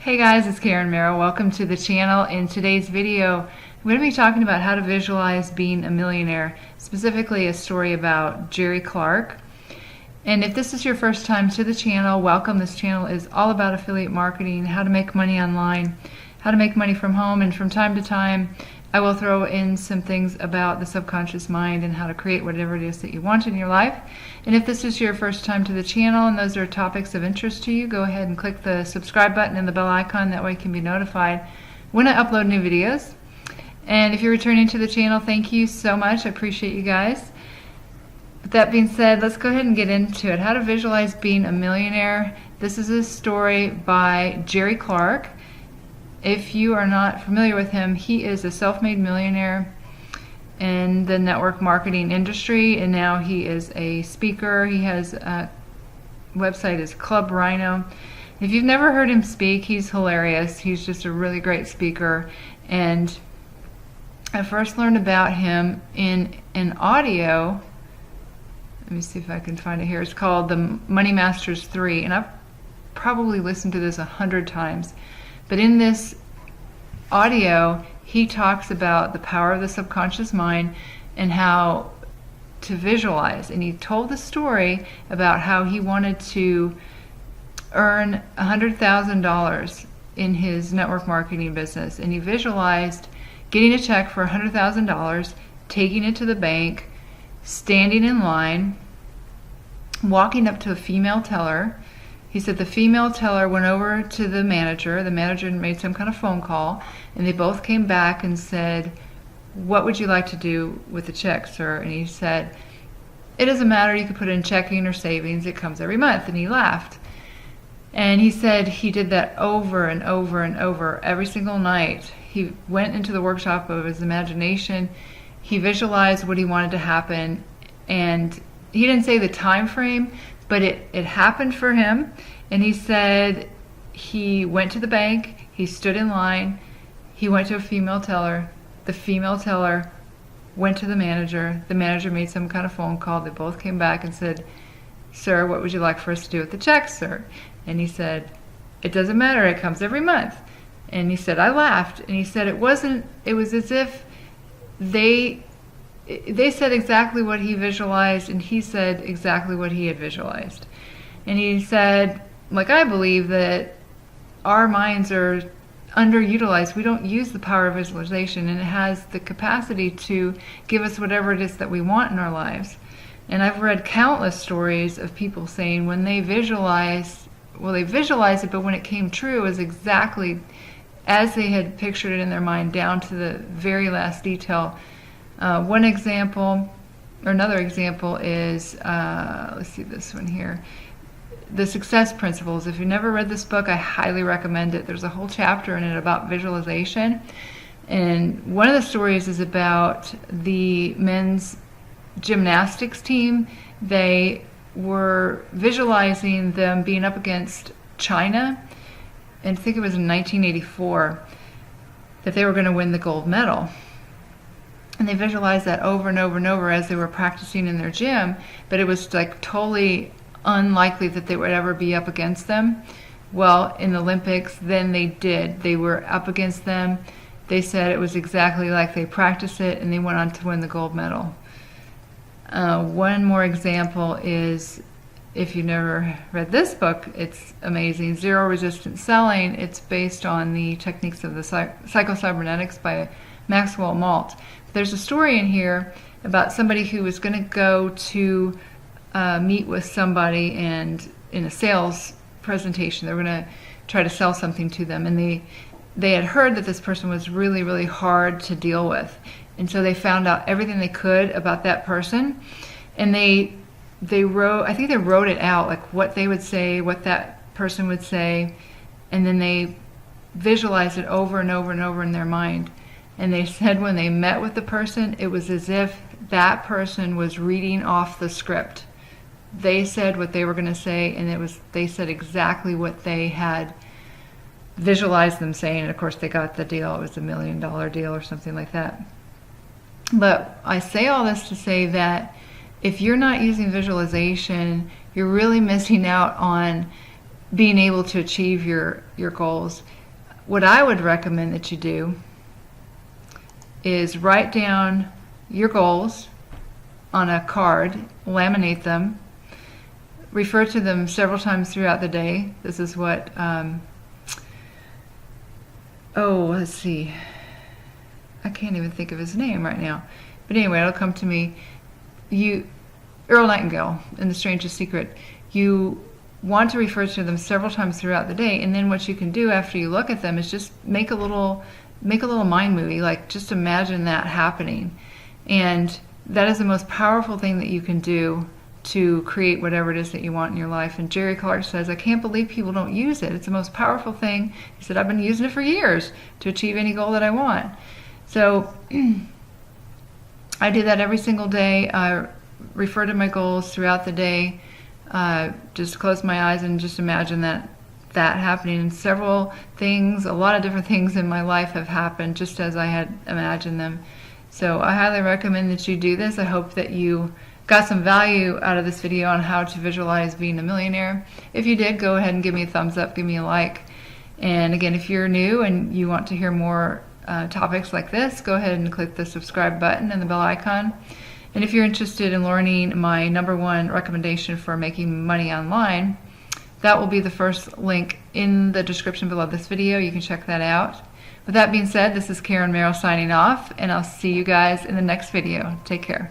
Hey guys, it's Karen Merrill. Welcome to the channel. In today's video, I'm going to be talking about how to visualize being a millionaire, specifically a story about Jerry Clark. And if this is your first time to the channel, welcome. This channel is all about affiliate marketing, how to make money online, how to make money from home, and from time to time I will throw in some things about the subconscious mind and how to create whatever it is that you want in your life. And if this is your first time to the channel and those are topics of interest to you, go ahead and click the subscribe button and the bell icon. That way you can be notified when I upload new videos. And if you're returning to the channel, thank you so much. I appreciate you guys. With that being said, let's go ahead and get into it. How to visualize being a millionaire. This is a story by Jerry Clark. If you are not familiar with him, he is a self-made millionaire in the network marketing industry, and now he is a speaker. He has a website is Club Rhino. If you've never heard him speak, he's hilarious. He's just a really great speaker, and I first learned about him in an audio. Let me see if I can find it here. It's called the Money Masters 3, and I've probably listened to this 100 times. But in this audio, he talks about the power of the subconscious mind and how to visualize. And he told the story about how he wanted to earn $100,000 in his network marketing business. And he visualized getting a check for $100,000, taking it to the bank, standing in line, walking up to a female teller. He said the female teller went over to the manager. The manager made some kind of phone call, and they both came back and said, "What would you like to do with the check, sir?" And he said, "It doesn't matter. You could put it in checking or savings. It comes every month." And he laughed. And he said he did that over and over and over every single night. He went into the workshop of his imagination. He visualized what he wanted to happen, and he didn't say the time frame, but it happened for him. And he said he went to the bank, he stood in line, he went to a female teller, the female teller went to the manager made some kind of phone call, they both came back and said, "Sir, what would you like for us to do with the check, sir?" And he said, "It doesn't matter, it comes every month." And he said, I laughed, and he said it was as if they said exactly what he visualized, and he said exactly what he had visualized. And he said, like, I believe that our minds are underutilized. We don't use the power of visualization, and it has the capacity to give us whatever it is that we want in our lives. And I've read countless stories of people saying when they visualized it, but when it came true, it was exactly as they had pictured it in their mind, down to the very last detail. Another example is, let's see this one here, The Success Principles. If you've never read this book, I highly recommend it. There's a whole chapter in it about visualization. And one of the stories is about the men's gymnastics team. They were visualizing them being up against China, and I think it was in 1984, that they were going to win the gold medal. And they visualized that over and over and over as they were practicing in their gym, but it was like totally unlikely that they would ever be up against them. Well, in the Olympics, then they did. They were up against them. They said it was exactly like they practiced it, and they went on to win the gold medal. One more example is, if you've never read this book, it's amazing, Zero Resistance Selling. It's based on the techniques of the psycho-cybernetics by Maxwell Maltz. There's a story in here about somebody who was going to go to meet with somebody, and in a sales presentation they were going to try to sell something to them, and they had heard that this person was really, really hard to deal with, and so they found out everything they could about that person, and they wrote, I think they wrote it out, like what they would say, what that person would say, and then they visualized it over and over and over in their mind. And they said when they met with the person, it was as if that person was reading off the script. They said what they were going to say, and they said exactly what they had visualized them saying. And of course they got the deal. It was $1 million deal or something like that. But I say all this to say that if you're not using visualization, you're really missing out on being able to achieve your goals, what I would recommend that you do is write down your goals on a card, laminate them, refer to them several times throughout the day. This is what, let's see. I can't even think of his name right now. But anyway, it'll come to me. Earl Nightingale in The Strangest Secret. You want to refer to them several times throughout the day, and then what you can do after you look at them is just make a little mind movie, like just imagine that happening. And that is the most powerful thing that you can do to create whatever it is that you want in your life. And Jerry Clark says, I can't believe people don't use it. It's the most powerful thing. He said, I've been using it for years to achieve any goal that I want. So I do that every single day. I refer to my goals throughout the day. Just close my eyes and just imagine that happening. And several things, a lot of different things in my life have happened just as I had imagined them. So I highly recommend that you do this. I hope that you got some value out of this video on how to visualize being a millionaire. If you did, go ahead and give me a thumbs up, give me a like. And again, if you're new and you want to hear more topics like this, go ahead and click the subscribe button and the bell icon. And if you're interested in learning my #1 recommendation for making money online, that will be the first link in the description below this video. You can check that out. With that being said, this is Karen Merrill signing off, and I'll see you guys in the next video. Take care.